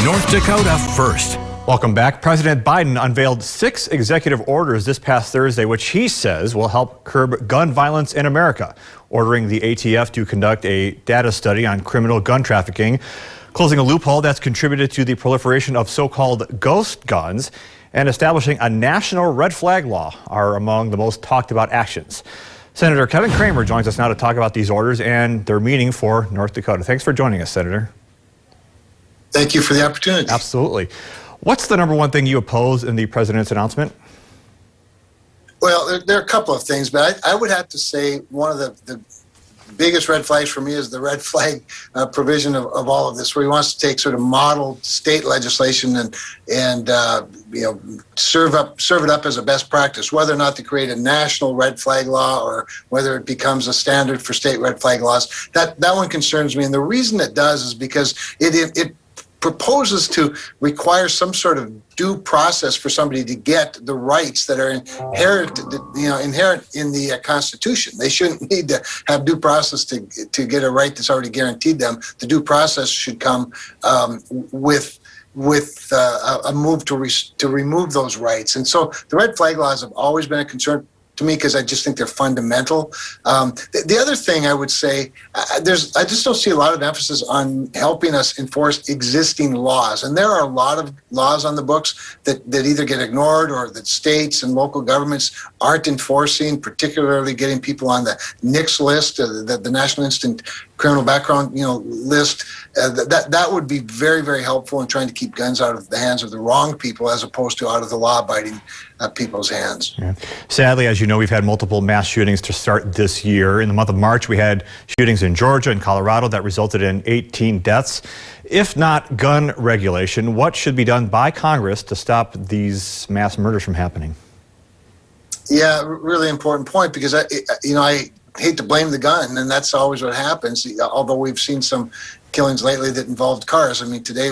North Dakota first. Welcome back. President Biden unveiled 6 executive orders this past Thursday, which he says will help curb gun violence in America, ordering the ATF to conduct a data study on criminal gun trafficking, closing a loophole that's contributed to the proliferation of so-called ghost guns, and establishing a national red flag law are among the most talked about actions. Senator Kevin Cramer joins us now to talk about these orders and their meaning for North Dakota. Thanks for joining us, Senator. Thank you for the opportunity. Absolutely. What's the number one thing you oppose in the president's announcement? Well, there are a couple of things, but I would have to say one of the biggest red flags for me is the red flag provision of all of this, where he wants to take sort of model state legislation and serve it up as a best practice, whether or not to create a national red flag law or whether it becomes a standard for state red flag laws. That one concerns me, and the reason it does is because it proposes to require some sort of due process for somebody to get the rights that are inherent in the Constitution. They shouldn't need to have due process to get a right that's already guaranteed them. The due process should come with a move to remove those rights. And so the red flag laws have always been a concern to me because I just think they're fundamental. The other thing I would say, I just don't see a lot of emphasis on helping us enforce existing laws. And there are a lot of laws on the books that either get ignored or that states and local governments aren't enforcing, particularly getting people on the NICS list, the National Instant Criminal Background list. That would be very, very helpful in trying to keep guns out of the hands of the wrong people as opposed to out of the law-abiding people's hands. Yeah. Sadly, as you know, we've had multiple mass shootings to start this year. In the month of March, we had shootings in Georgia and Colorado that resulted in 18 deaths. If not gun regulation, what should be done by Congress to stop these mass murders from happening? Yeah, really important point, because I hate to blame the gun, and that's always what happens, although we've seen some killings lately that involved cars. I mean, today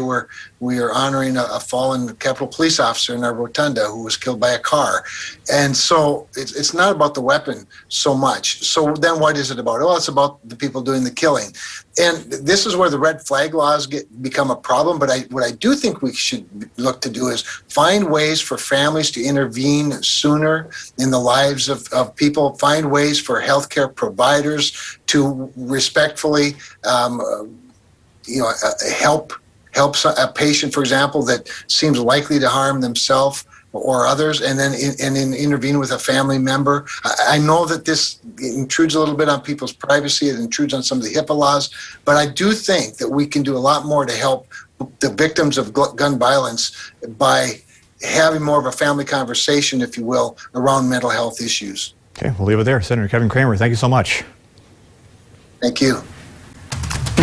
we are honoring a fallen Capitol Police officer in our rotunda who was killed by a car. And so it's not about the weapon so much. So then what is it about? Well, it's about the people doing the killing. And this is where the red flag laws become a problem. But what I do think we should look to do is find ways for families to intervene sooner in the lives of people, find ways for healthcare providers to respectfully help a patient, for example, that seems likely to harm themselves or others, and then intervene with a family member. I know that this intrudes a little bit on people's privacy. It intrudes on some of the HIPAA laws, but I do think that we can do a lot more to help the victims of gun violence by having more of a family conversation, if you will, around mental health issues. Okay, we'll leave it there. Senator Kevin Cramer, thank you so much. Thank you.